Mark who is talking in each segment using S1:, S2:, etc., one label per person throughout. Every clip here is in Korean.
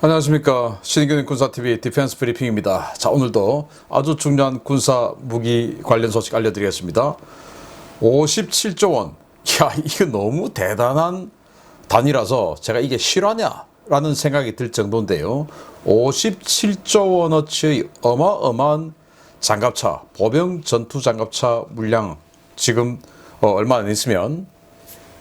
S1: 안녕하십니까. 신인균 군사TV 디펜스 브리핑입니다. 자, 오늘도 아주 중요한 군사 무기 관련 소식 알려드리겠습니다. 57조 원. 야, 이거 너무 대단한 단위라서 제가 이게 실화냐? 라는 생각이 들 정도인데요. 57조 원어치의 어마어마한 장갑차, 보병 전투 장갑차 물량 지금 얼마 안 있으면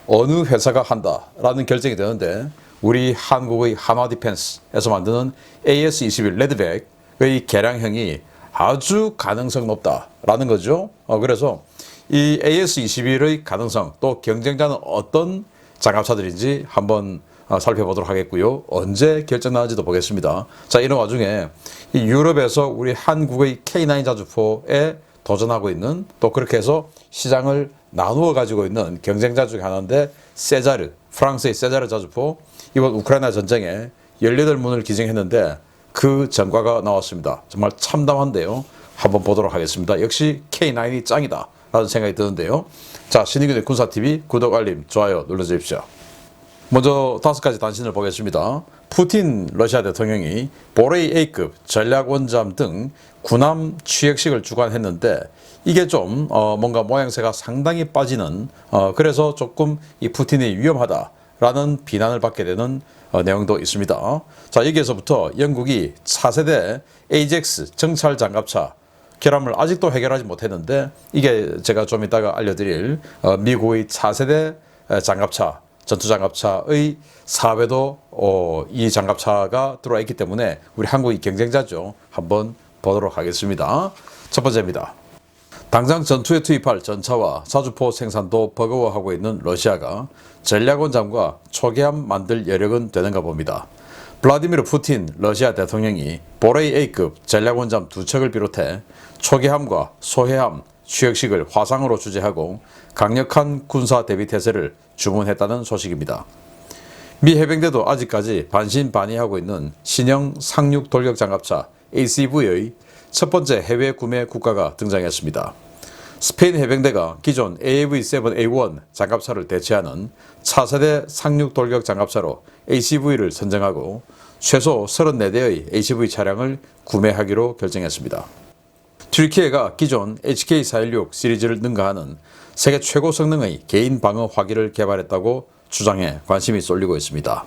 S1: 어느 회사가 한다라는 결정이 되는데 우리 한국의 한화 디펜스에서 만드는 AS-21 레드백의 개량형이 아주 가능성 높다라는 거죠. 그래서 이 AS-21의 가능성 또 경쟁자는 어떤 장갑차들인지 한번 살펴보도록 하겠고요. 언제 결정 나는지도 보겠습니다. 자, 이런 와중에 이 유럽에서 우리 한국의 K9 자주포에 도전하고 있는 또 그렇게 해서 시장을 나누어 가지고 있는 경쟁자 중에 하나인데 세자르, 프랑스의 세자르 자주포 이번 우크라이나 전쟁에 18문을 기증했는데 그 전과가 나왔습니다. 정말 참담한데요. 한번 보도록 하겠습니다. 역시 K9이 짱이다 라는 생각이 드는데요. 자, 신인균의 군사TV 구독, 알림, 좋아요 눌러주십시오. 먼저 5가지 단신을 보겠습니다. 푸틴 러시아 대통령이 보레이 A급 전략원잠 등 군함 취역식을 주관했는데 이게 좀 뭔가 모양새가 상당히 빠지는 그래서 조금 이 푸틴이 위험하다라는 비난을 받게 되는 내용도 있습니다. 자, 여기에서부터 영국이 4세대 AJAX 정찰 장갑차 결함을 아직도 해결하지 못했는데 이게 제가 좀 이따가 알려드릴 미국의 4세대 장갑차 전투장갑차의 사회도 이 장갑차가 들어와 있기 때문에 우리 한국이 경쟁자죠. 한번 보도록 하겠습니다. 첫 번째입니다. 당장 전투에 투입할 전차와 자주포 생산도 버거워하고 있는 러시아가 전략원잠과 초계함 만들 여력은 되는가 봅니다. 블라디미르 푸틴 러시아 대통령이 보레이 A급 전략원잠 2척을 비롯해 초계함과 소해함 취역식을 화상으로 주재하고 강력한 군사 대비태세를 주문했다는 소식입니다. 미 해병대도 아직까지 반신반의하고 있는 신형 상륙 돌격 장갑차 ACV의 첫 번째 해외 구매 국가가 등장했습니다. 스페인 해병대가 기존 AAV-7A1 장갑차를 대체하는 차세대 상륙 돌격 장갑차로 ACV를 선정하고 최소 34대의 ACV 차량을 구매하기로 결정했습니다. 튀르키예가 기존 HK416 시리즈를 능가하는 세계 최고 성능의 개인 방어 화기를 개발했다고 주장해 관심이 쏠리고 있습니다.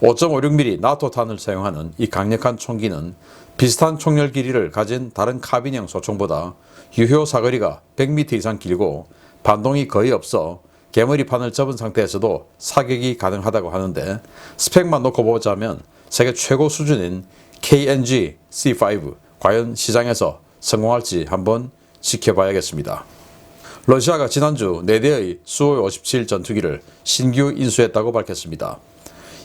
S1: 5.56mm 나토탄을 사용하는 이 강력한 총기는 비슷한 총열 길이를 가진 다른 카빈형 소총보다 유효 사거리가 100m 이상 길고 반동이 거의 없어 개머리판을 접은 상태에서도 사격이 가능하다고 하는데 스펙만 놓고 보자면 세계 최고 수준인 KNG C5 과연 시장에서 성공할지 한번 지켜봐야겠습니다. 러시아가 지난주 4대의 수호이-57 전투기를 신규 인수했다고 밝혔습니다.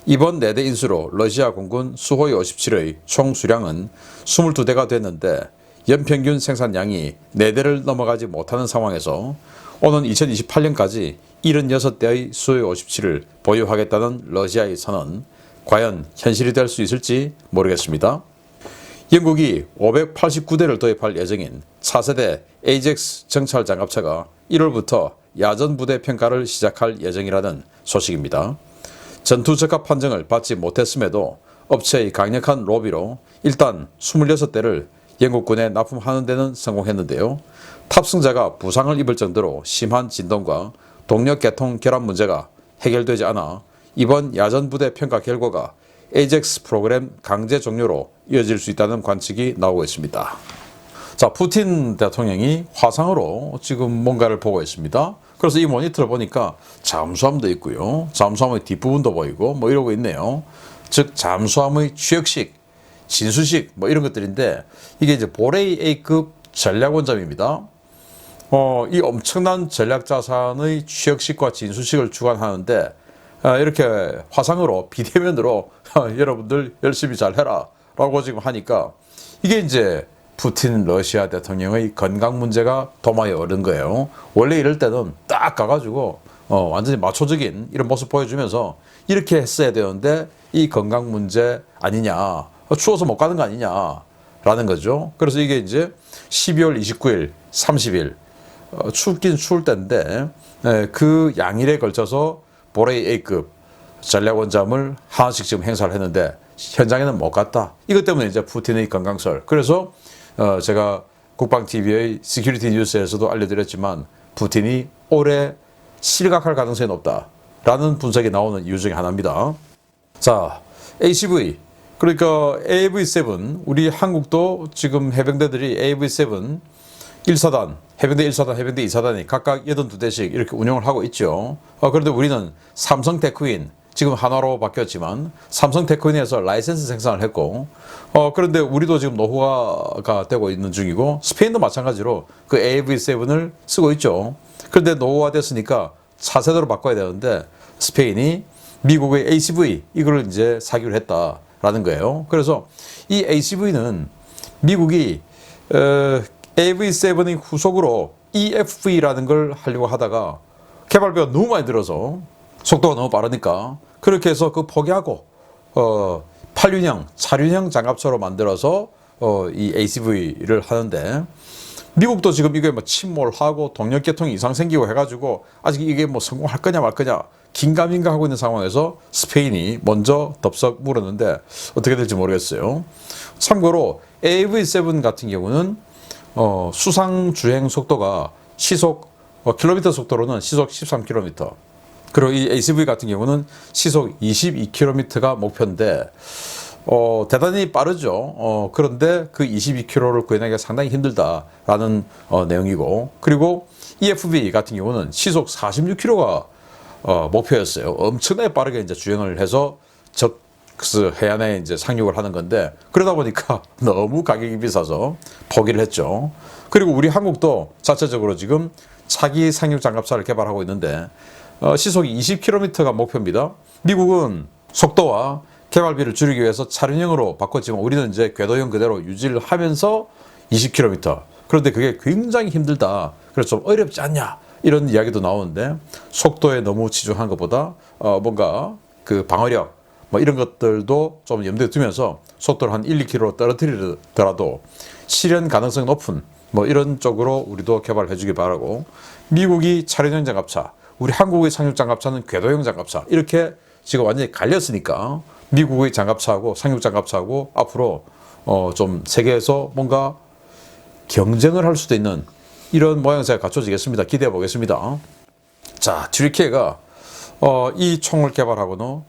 S1: 이번 4대 인수로 러시아 공군 수호이-57의 총 수량은 22대가 됐는데 연평균 생산량이 4대를 넘어가지 못하는 상황에서 오는 2028년까지 76대의 수호이-57을 보유하겠다는 러시아의 선언, 과연 현실이 될 수 있을지 모르겠습니다. 영국이 589대를 도입할 예정인 차세대 AJAX 정찰 장갑차가 1월부터 야전 부대 평가를 시작할 예정이라는 소식입니다. 전투 적합 판정을 받지 못했음에도 업체의 강력한 로비로 일단 26대를 영국군에 납품하는 데는 성공했는데요. 탑승자가 부상을 입을 정도로 심한 진동과 동력 계통 결함 문제가 해결되지 않아 이번 야전 부대 평가 결과가 AJAX 프로그램 강제 종료로 이어질 수 있다는 관측이 나오고 있습니다. 자, 푸틴 대통령이 화상으로 지금 뭔가를 보고 있습니다. 그래서 이 모니터를 보니까 잠수함도 있고요. 잠수함의 뒷부분도 보이고 뭐 이러고 있네요. 즉 잠수함의 취역식, 진수식 뭐 이런 것들인데 이게 이제 보레이 A급 전략원잠입니다. 이 엄청난 전략자산의 취역식과 진수식을 주관하는데 이렇게 화상으로 비대면으로 여러분들 열심히 잘 해라 라고 지금 하니까 이게 이제 푸틴 러시아 대통령의 건강 문제가 도마에 오른 거예요. 원래 이럴 때는 딱 가가지고 완전히 마초적인 이런 모습 보여주면서 이렇게 했어야 되는데 이 건강 문제 아니냐, 추워서 못 가는 거 아니냐 라는 거죠. 그래서 이게 이제 12월 29일, 30일 춥긴 추울 때인데 그 양일에 걸쳐서 보레이 A급 전략원잠을 하나씩 지금 행사를 했는데 현장에는 못 갔다. 이것 때문에 이제 푸틴의 건강설. 그래서 제가 국방TV의 시큐리티 뉴스에서도 알려드렸지만 푸틴이 올해 실각할 가능성이 높다라는 분석이 나오는 이유 중에 하나입니다. 자, ACV 그러니까 AV7 우리 한국도 지금 해병대들이 AV7 1사단, 해병대 1사단, 해병대 2사단이 각각 82대씩 이렇게 운영을 하고 있죠. 그런데 우리는 삼성 테크윈 지금 한화로 바뀌었지만 삼성 테크윈에서 라이센스 생산을 했고 그런데 우리도 지금 노후화가 되고 있는 중이고 스페인도 마찬가지로 그 AV7을 쓰고 있죠. 그런데 노후화됐으니까 차세대로 바꿔야 되는데 스페인이 미국의 ACV 이걸 이제 사기로 했다라는 거예요. 그래서 이 ACV는 미국이 AV7의 후속으로 EFV라는 걸 하려고 하다가 개발비가 너무 많이 들어서 속도가 너무 빠르니까 그렇게 해서 그 포기하고 8륜형, 4륜형 장갑차로 만들어서 이 ACV를 하는데 미국도 지금 이게 뭐 침몰하고 동력계통이 이상 생기고 해가지고 아직 이게 뭐 성공할 거냐 말 거냐 긴가민가 하고 있는 상황에서 스페인이 먼저 덥석 물었는데 어떻게 될지 모르겠어요. 참고로 AV7 같은 경우는 수상 주행 속도가 시속 킬로미터 속도로는 시속 13km 그리고 이 ACV 같은 경우는 시속 22km가 목표인데 대단히 빠르죠. 그런데 그 22km를 구현하기가 상당히 힘들다라는 내용이고 그리고 EFV 같은 경우는 시속 46km가 목표였어요. 엄청나게 빠르게 이제 주행을 해서 해안에 이제 상륙을 하는 건데 그러다 보니까 너무 가격이 비싸서 포기를 했죠. 그리고 우리 한국도 자체적으로 지금 차기 상륙 장갑차를 개발하고 있는데 시속이 20km가 목표입니다. 미국은 속도와 개발비를 줄이기 위해서 차륜형으로 바꿨지만 우리는 이제 궤도형 그대로 유지를 하면서 20km. 그런데 그게 굉장히 힘들다. 그래서 좀 어렵지 않냐 이런 이야기도 나오는데 속도에 너무 치중한 것보다 뭔가 그 방어력 뭐 이런 것들도 좀 염두에 두면서 속도를 한 1, 2km 떨어뜨리더라도 실현 가능성이 높은 뭐 이런 쪽으로 우리도 개발해 주기 바라고 미국이 차륜형 장갑차 우리 한국의 상륙 장갑차는 궤도형 장갑차 이렇게 지금 완전히 갈렸으니까 미국의 장갑차하고 상륙 장갑차하고 앞으로 좀 세계에서 뭔가 경쟁을 할 수도 있는 이런 모양새가 갖춰지겠습니다. 기대해 보겠습니다. 자, 튀르키예가 이 총을 개발하고는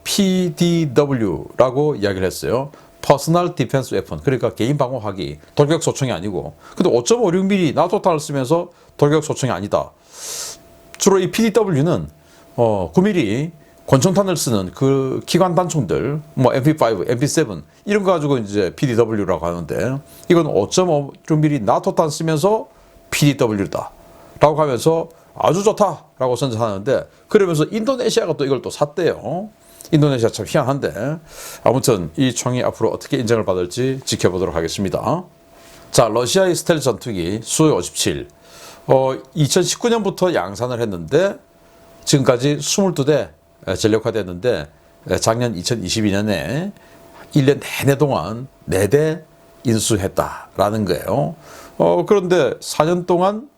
S1: PDW라고 이야기를 했어요. Personal Defense Weapon. 그러니까 개인 방어하기. 돌격 소총이 아니고. 근데 5.56mm 나토탄을 쓰면서 돌격 소총이 아니다. 주로 이 PDW는 9mm 권총탄을 쓰는 그 기관 단총들, 뭐 MP5, MP7 이런 거 가지고 이제 PDW라고 하는데 이건 5.56mm 나토탄 쓰면서 PDW다 라고 하면서 아주 좋다라고 선전하는데 그러면서 인도네시아가 또 이걸 또 샀대요. 인도네시아 참 희한한데 아무튼 이 총이 앞으로 어떻게 인정을 받을지 지켜보도록 하겠습니다. 자, 러시아의 스텔스 전투기 수-57 2019년부터 양산을 했는데 지금까지 22대 전력화됐는데 작년 2022년에 1년 내내 동안 4대 인수했다라는 거예요. 그런데 4년 동안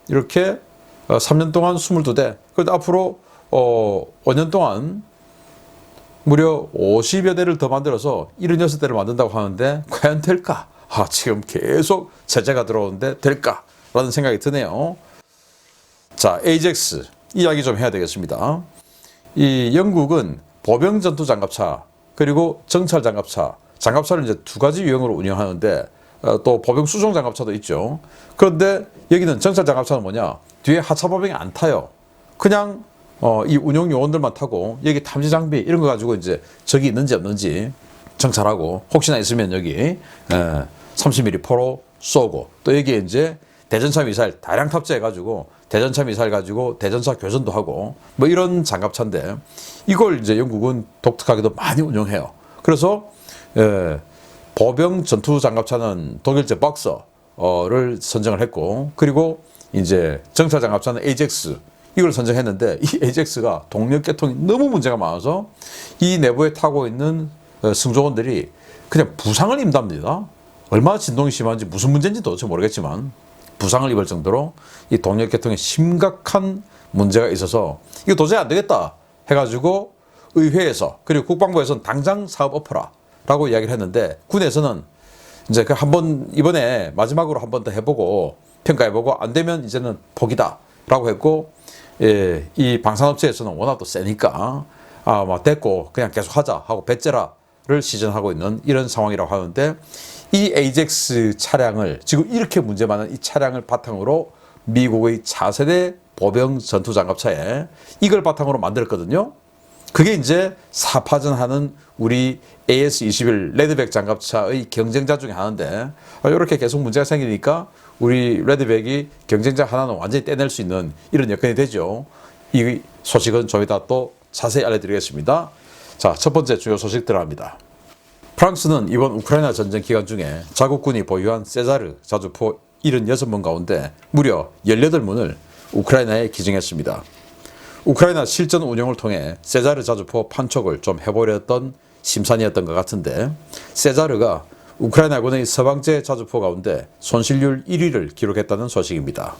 S1: 이렇게 3년 동안 22대 그런데 앞으로 5년 동안 무려 50여 대를 더 만들어서 76대를 만든다고 하는데 과연 될까? 지금 계속 제재가 들어오는데 될까? 라는 생각이 드네요. 자, AJAX 이야기 좀 해야 되겠습니다. 이 영국은 보병 전투 장갑차 그리고 정찰 장갑차 장갑차를 이제 두 가지 유형으로 운영하는데 또 보병 수송 장갑차도 있죠. 그런데 여기는 정찰 장갑차는 뭐냐? 뒤에 하차 보병이 안 타요. 그냥 이 운용 요원들만 타고 여기 탐지 장비 이런 거 가지고 이제 적이 있는지 없는지 정찰하고 혹시나 있으면 여기 30mm 포로 쏘고 또 여기에 이제 대전차 미사일 다량 탑재해가지고 대전차 미사일 가지고 대전차 교전도 하고 뭐 이런 장갑차인데 이걸 이제 영국은 독특하게도 많이 운영해요. 그래서 보병 전투 장갑차는 독일제 박서를 선정을 했고 그리고 이제 정찰 장갑차는 AJAX 이걸 선정했는데 이 AJAX가 동력 계통이 너무 문제가 많아서 이 내부에 타고 있는 승조원들이 그냥 부상을 입답니다. 얼마나 진동이 심한지 무슨 문제인지 도대체 모르겠지만 부상을 입을 정도로 이 동력 계통에 심각한 문제가 있어서 이거 도저히 안 되겠다 해가지고 의회에서 그리고 국방부에서는 당장 사업 엎어라라고 이야기를 했는데 군에서는 이제 그 한번 이번에 마지막으로 한 번 더 해보고 평가해보고 안 되면 이제는 포기다라고 했고 예, 이 방산업체에서는 워낙 또 세니까 됐고 그냥 계속하자 하고 배째라를 시전하고 있는 이런 상황이라고 하는데 이 AJAX 차량을 지금 이렇게 문제 많은 이 차량을 바탕으로 미국의 차세대 보병 전투장갑차에 이걸 바탕으로 만들었거든요. 그게 이제 사파전하는 우리 AS-21 레드백 장갑차의 경쟁자 중에 하나인데 이렇게 계속 문제가 생기니까 우리 레드백이 경쟁자 하나는 완전히 떼낼 수 있는 이런 여건이 되죠. 이 소식은 좀 이따 또 자세히 알려드리겠습니다. 자, 첫 번째 주요 소식 들어갑니다. 프랑스는 이번 우크라이나 전쟁 기간 중에 자국군이 보유한 세자르 자주포 76문 가운데 무려 18문을 우크라이나에 기증했습니다. 우크라이나 실전 운영을 통해 세자르 자주포 판촉을 좀 해보려던 심산이었던 것 같은데 세자르가 우크라이나군의 서방제 자주포 가운데 손실률 1위를 기록했다는 소식입니다.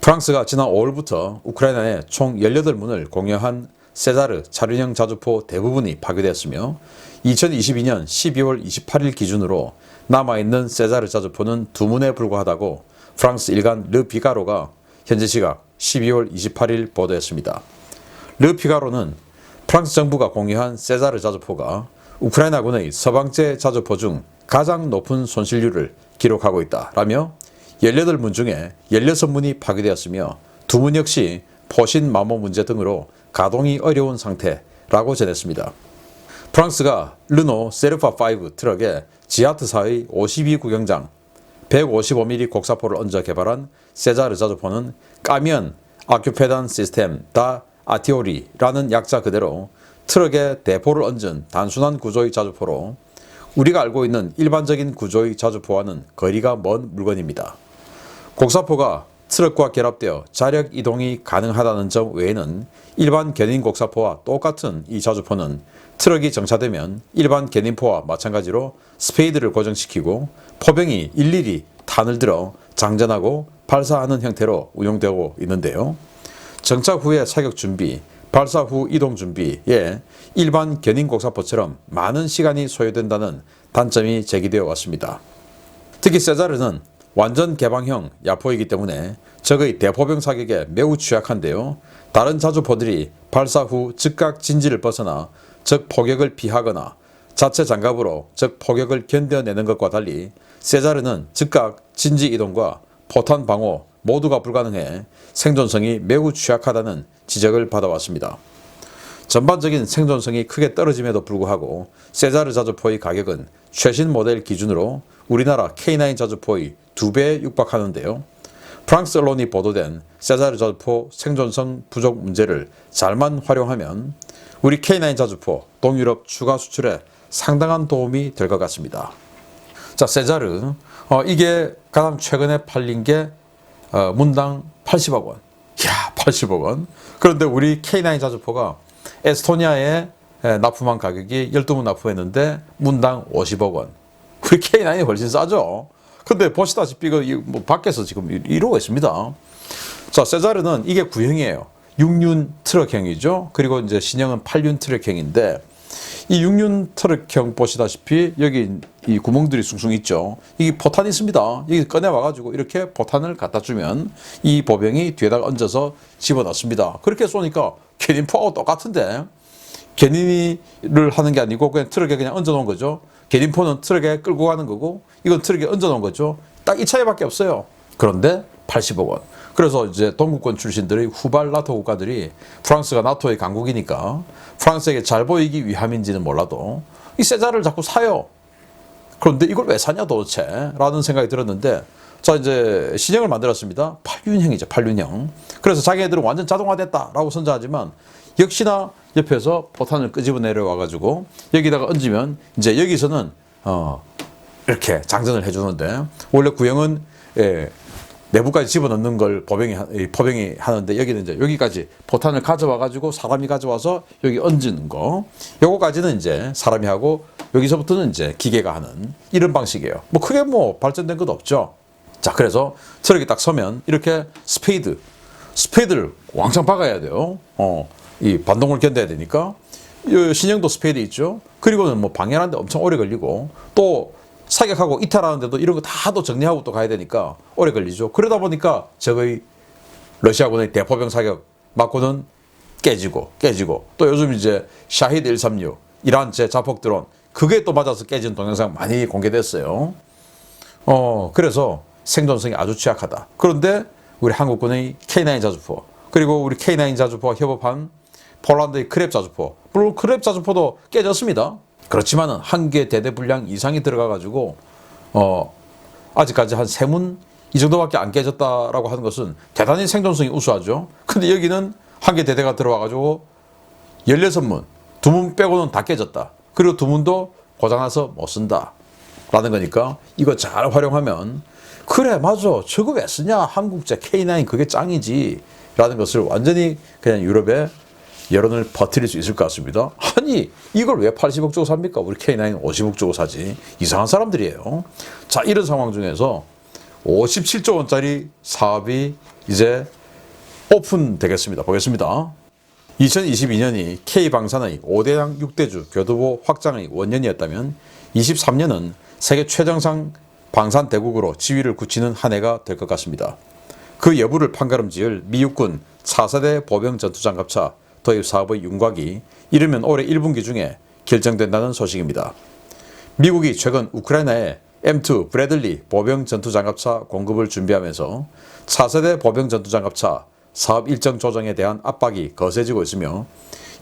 S1: 프랑스가 지난 5월부터 우크라이나에 총 18문을 공여한 세자르 차륜형 자주포 대부분이 파괴되었으며 2022년 12월 28일 기준으로 남아있는 세자르 자주포는 2문에 불과하다고 프랑스 일간 르피가로가 현지 시각 12월 28일 보도했습니다. 르피가로는 프랑스 정부가 공유한 세자르 자주포가 우크라이나군의 서방제 자주포 중 가장 높은 손실률을 기록하고 있다라며 18문 중에 16문이 파괴되었으며 2문 역시 포신 마모 문제 등으로 가동이 어려운 상태라고 전했습니다. 프랑스가 르노 세르파5 트럭에 지아트사의 52구경장 155mm 곡사포를 얹어 개발한 세자르 자주포는 까면 아큐페단 시스템 다 아티오리라는 약자 그대로 트럭에 대포를 얹은 단순한 구조의 자주포로 우리가 알고 있는 일반적인 구조의 자주포와는 거리가 먼 물건입니다. 곡사포가 트럭과 결합되어 자력 이동이 가능하다는 점 외에는 일반 견인 곡사포와 똑같은 이 자주포는 트럭이 정차되면 일반 견인포와 마찬가지로 스페이드를 고정시키고 포병이 일일이 탄을 들어 장전하고 발사하는 형태로 운용되고 있는데요. 정착 후의 사격 준비, 발사 후 이동 준비에 일반 견인 곡사포처럼 많은 시간이 소요된다는 단점이 제기되어 왔습니다. 특히 세자르는 완전 개방형 야포이기 때문에 적의 대포병 사격에 매우 취약한데요. 다른 자주포들이 발사 후 즉각 진지를 벗어나 적 포격을 피하거나 자체 장갑으로 적 포격을 견뎌내는 것과 달리 세자르는 즉각 진지 이동과 포탄 방어 모두가 불가능해 생존성이 매우 취약하다는 지적을 받아왔습니다. 전반적인 생존성이 크게 떨어짐에도 불구하고 세자르 자주포의 가격은 최신 모델 기준으로 우리나라 K9 자주포의 2배에 육박하는데요. 프랑스 언론이 보도된 세자르 자주포 생존성 부족 문제를 잘만 활용하면 우리 K9 자주포 동유럽 추가 수출에 상당한 도움이 될 것 같습니다. 자, 세자르 이게 가장 최근에 팔린 게 문당 80억 원. 이야, 80억 원. 그런데 우리 K9 자주포가 에스토니아에 납품한 가격이 12문 납품했는데 문당 50억 원. 우리 K9이 훨씬 싸죠. 근데 보시다시피 뭐 밖에서 지금 이러고 있습니다. 자, 세자르는 이게 9형이에요. 6륜 트럭형이죠. 그리고 이제 신형은 8륜 트럭형인데 이 6륜 트럭형 보시다시피 여기 이 구멍들이 숭숭 있죠. 이게 포탄이 있습니다. 여기 꺼내 와가지고 이렇게 포탄을 갖다 주면 이 보병이 뒤에다가 얹어서 집어넣습니다. 그렇게 쏘니까 견인포하고 똑같은데 견인을 하는 게 아니고 그냥 트럭에 그냥 얹어 놓은 거죠. 견인포는 트럭에 끌고 가는 거고 이건 트럭에 얹어 놓은 거죠. 딱 이 차이밖에 없어요. 그런데 80억 원. 그래서 이제 동구권 출신들의 후발 나토 국가들이 프랑스가 나토의 강국이니까 프랑스에게 잘 보이기 위함인지는 몰라도 이 세자를 자꾸 사요. 그런데 이걸 왜 사냐 도대체? 라는 생각이 들었는데 자, 이제 신형을 만들었습니다. 8륜형이죠. 8륜형. 그래서 자기네들은 완전 자동화됐다라고 선전하지만 역시나 옆에서 포탄을 끄집어 내려와가지고 여기다가 얹으면 이제 여기서는 이렇게 장전을 해주는데 원래 구형은 내부까지 집어넣는 걸 포병이 하는데 여기는 이제 여기까지 포탄을 가져와가지고 사람이 가져와서 여기 얹는 거 요거까지는 이제 사람이 하고 여기서부터는 이제 기계가 하는 이런 방식이에요. 뭐 크게 뭐 발전된 것 없죠. 자, 그래서 트럭이 딱 서면 이렇게 스페이드를 왕창 박아야 돼요. 이 반동을 견뎌야 되니까 신형도 스페이드 있죠. 그리고는 뭐 방열하는데 엄청 오래 걸리고 또 사격하고 이탈하는데도 이런 거 다 또 정리하고 또 가야 되니까 오래 걸리죠. 그러다 보니까 적의 러시아군의 대포병 사격 맞고는 깨지고 또 요즘 이제 샤히드 136 이란 제 자폭 드론 그게 또 맞아서 깨진 동영상 많이 공개됐어요. 그래서 생존성이 아주 취약하다. 그런데 우리 한국군의 K9 자주포 그리고 우리 K9 자주포와 협업한 폴란드의 크랩 자주포 물론 크랩 자주포도 깨졌습니다. 그렇지만은 한 개 대대 분량 이상이 들어가 가지고 아직까지 한 3문 이 정도밖에 안 깨졌다라고 하는 것은 대단히 생존성이 우수하죠. 근데 여기는 한 개 대대가 들어와 가지고 16문 2문 빼고는 다 깨졌다. 그리고 2문도 고장나서 못 쓴다 라는 거니까 이거 잘 활용하면 그래 맞아 저거 왜 쓰냐 한국제 K9 그게 짱이지 라는 것을 완전히 그냥 유럽에 여론을 퍼뜨릴 수 있을 것 같습니다. 아니 이걸 왜 80억 주고 삽니까? 우리 K9 50억 주고 사지. 이상한 사람들이에요. 자 이런 상황 중에서 57조 원짜리 사업이 이제 오픈되겠습니다. 보겠습니다. 2022년이 K방산의 5대양 6대주 교두보 확장의 원년이었다면 23년은 세계 최정상 방산 대국으로 지위를 굳히는 한 해가 될 것 같습니다. 그 여부를 판가름지을 미 육군 차세대 보병 전투장갑차 도입 사업의 윤곽이 이르면 올해 1분기 중에 결정된다는 소식입니다. 미국이 최근 우크라이나에 M2 브래들리 보병 전투장갑차 공급을 준비하면서 차세대 보병 전투장갑차 사업 일정 조정에 대한 압박이 거세지고 있으며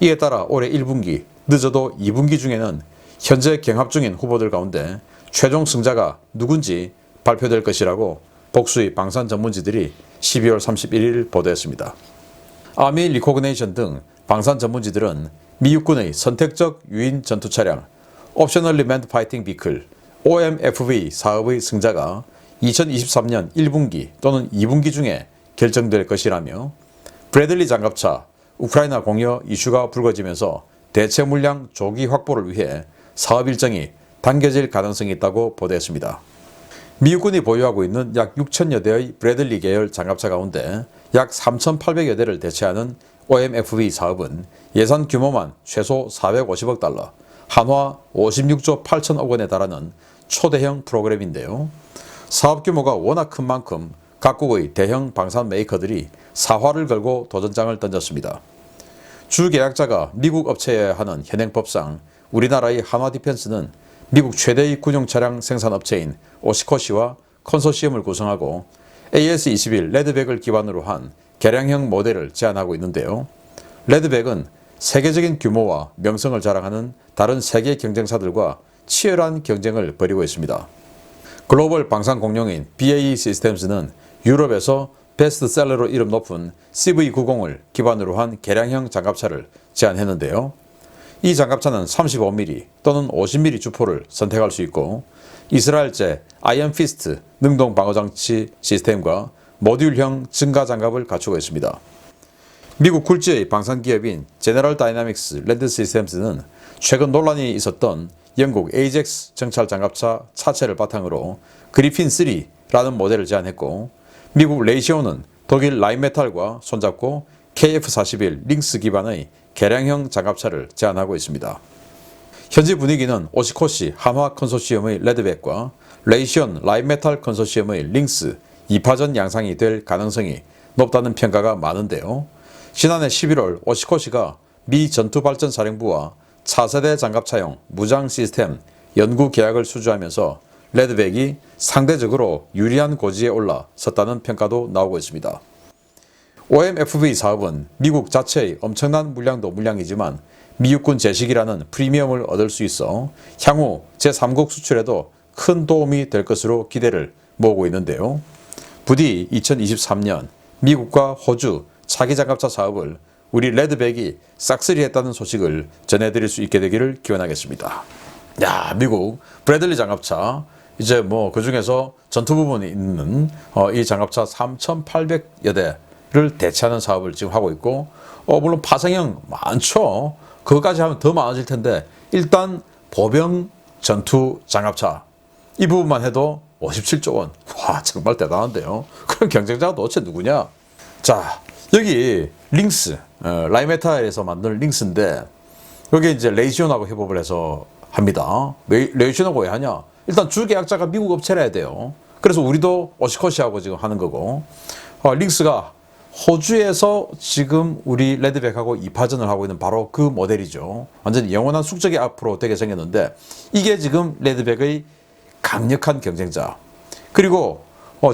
S1: 이에 따라 올해 1분기 늦어도 2분기 중에는 현재 경합 중인 후보들 가운데 최종 승자가 누군지 발표될 것이라고 복수의 방산 전문지들이 12월 31일 보도했습니다. 아미 리코그네이션 등 방산 전문지들은 미 육군의 선택적 유인 전투 차량 옵셔널리 맨드 파이팅 비클 OMFV 사업의 승자가 2023년 1분기 또는 2분기 중에 결정될 것이라며 브래들리 장갑차 우크라이나 공여 이슈가 불거지면서 대체 물량 조기 확보를 위해 사업 일정이 당겨질 가능성이 있다고 보도했습니다. 미 육군이 보유하고 있는 약 6천여 대의 브래들리 계열 장갑차 가운데 약 3,800여 대를 대체하는 OMFV 사업은 예산 규모만 최소 450억 달러, 한화 56조 8천억 원에 달하는 초대형 프로그램인데요. 사업 규모가 워낙 큰 만큼 각국의 대형 방산 메이커들이 사활을 걸고 도전장을 던졌습니다. 주 계약자가 미국 업체여야 하는 현행법상 우리나라의 한화 디펜스는 미국 최대의 군용 차량 생산 업체인 오시코시와 컨소시엄을 구성하고 AS-21 레드백을 기반으로 한 개량형 모델을 제안하고 있는데요. 레드백은 세계적인 규모와 명성을 자랑하는 다른 세계 경쟁사들과 치열한 경쟁을 벌이고 있습니다. 글로벌 방산 공룡인 BAE 시스템즈는 유럽에서 베스트셀러로 이름 높은 CV90을 기반으로 한 개량형 장갑차를 제안했는데요. 이 장갑차는 35mm 또는 50mm 주포를 선택할 수 있고 이스라엘제 아이언 피스트 능동 방어장치 시스템과 모듈형 증가 장갑을 갖추고 있습니다. 미국 굴지의 방산기업인 제너럴 다이나믹스 랜드 시스템즈는 최근 논란이 있었던 영국 에이젝스 정찰 장갑차 차체를 바탕으로 그리핀 3라는 모델을 제안했고 미국 레이시오는 독일 라인메탈과 손잡고 KF-41 링스 기반의 개량형 장갑차를 제안하고 있습니다. 현지 분위기는 오시코시 한화 컨소시엄의 레드백과 레이시온 라인메탈 컨소시엄의 링스 2파전 양상이 될 가능성이 높다는 평가가 많은데요. 지난해 11월 오시코시가 미 전투발전사령부와 차세대 장갑차용 무장 시스템 연구 계약을 수주하면서 레드백이 상대적으로 유리한 고지에 올라섰다는 평가도 나오고 있습니다. OMFV 사업은 미국 자체의 엄청난 물량도 물량이지만 미 육군 제식이라는 프리미엄을 얻을 수 있어 향후 제3국 수출에도 큰 도움이 될 것으로 기대를 모으고 있는데요. 부디 2023년 미국과 호주 차기장갑차 사업을 우리 레드백이 싹쓸이했다는 소식을 전해드릴 수 있게 되기를 기원하겠습니다. 야, 미국 브래들리 장갑차 이제 뭐 그 중에서 전투 부분이 있는 이 장갑차 3,800여 대를 대체하는 사업을 지금 하고 있고 물론 파생형 많죠. 그것까지 하면 더 많아질 텐데 일단 보병 전투 장갑차 이 부분만 해도 57조 원. 와, 정말 대단한데요. 그럼 경쟁자가 도대체 누구냐? 자, 여기 링스, 라이메탈에서 만든 링스인데 여기 이제 레이시온하고 협업을 해서 합니다. 레이시온하고 왜 하냐? 일단 주 계약자가 미국 업체라 해야 돼요. 그래서 우리도 오시코시하고 지금 하는 거고, 링스가 호주에서 지금 우리 레드백하고 2파전을 하고 있는 바로 그 모델이죠. 완전히 영원한 숙적이 앞으로 되게 생겼는데, 이게 지금 레드백의 강력한 경쟁자. 그리고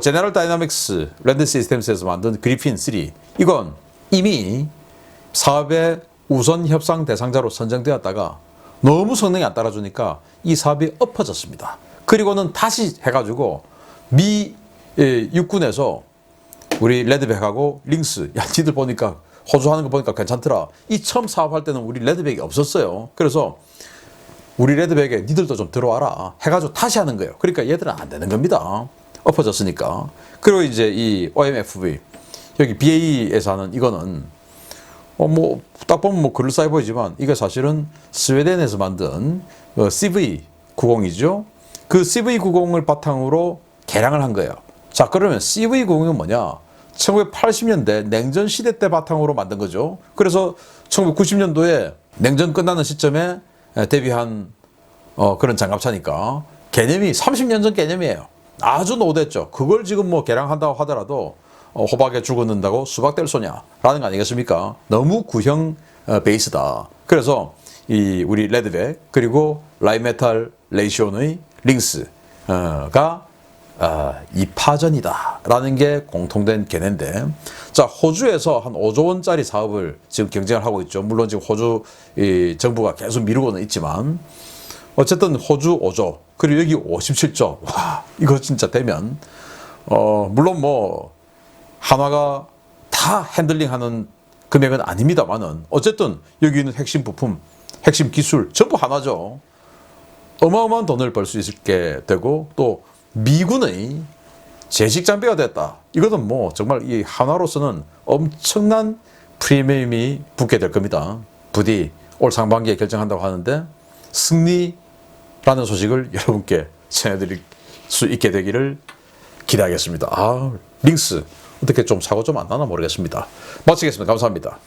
S1: 제너럴 다이나믹스 랜드 시스템스에서 만든 그리핀 3, 이건 이미 사업의 우선 협상 대상자로 선정되었다가 너무 성능이 안 따라주니까 이 사업이 엎어졌습니다. 그리고는 다시 해가지고 미 육군에서 우리 레드백하고 링스, 야 니들 보니까 호주 하는 거 보니까 괜찮더라. 이 처음 사업할 때는 우리 레드백이 없었어요. 그래서 우리 레드백에 니들도 좀 들어와라 해가지고 다시 하는 거예요. 그러니까 얘들은 안 되는 겁니다. 엎어졌으니까. 그리고 이제 이 OMFV, 여기 BAE에서 하는 이거는 뭐 딱 보면 뭐 그럴싸해 보이지만 이게 사실은 스웨덴에서 만든 CV90이죠. 그 CV90을 바탕으로 개량을 한 거예요. 자, 그러면 CV90은 뭐냐? 1980년대 냉전 시대 때 바탕으로 만든 거죠. 그래서 1990년도에 냉전 끝나는 시점에 데뷔한 그런 장갑차니까 개념이 30년 전 개념이에요. 아주 노후됐죠. 그걸 지금 뭐 개량한다고 하더라도 호박에 죽어 넣는다고 수박 될 소냐라는 거 아니겠습니까? 너무 구형 베이스다. 그래서 이 우리 레드백 그리고 라이메탈 레이시온의 링스가 2파전이다라는 게 공통된 개념인데, 자, 호주에서 한 5조 원짜리 사업을 지금 경쟁을 하고 있죠. 물론 지금 호주 정부가 계속 미루고는 있지만 어쨌든 호주 5조 그리고 여기 57조. 와, 이거 진짜 되면 물론 뭐 한화가 다 핸들링하는 금액은 아닙니다만은 어쨌든 여기 있는 핵심 부품, 핵심 기술 전부 한화죠. 어마어마한 돈을 벌 수 있게 되고 또 미군의 제식 장비가 됐다. 이것은 뭐 정말 이 한화로서는 엄청난 프리미엄이 붙게 될 겁니다. 부디 올 상반기에 결정한다고 하는데 승리라는 소식을 여러분께 전해드릴 수 있게 되기를 기대하겠습니다. 링스 어떻게 좀 사고 좀 안 나나 모르겠습니다. 마치겠습니다. 감사합니다.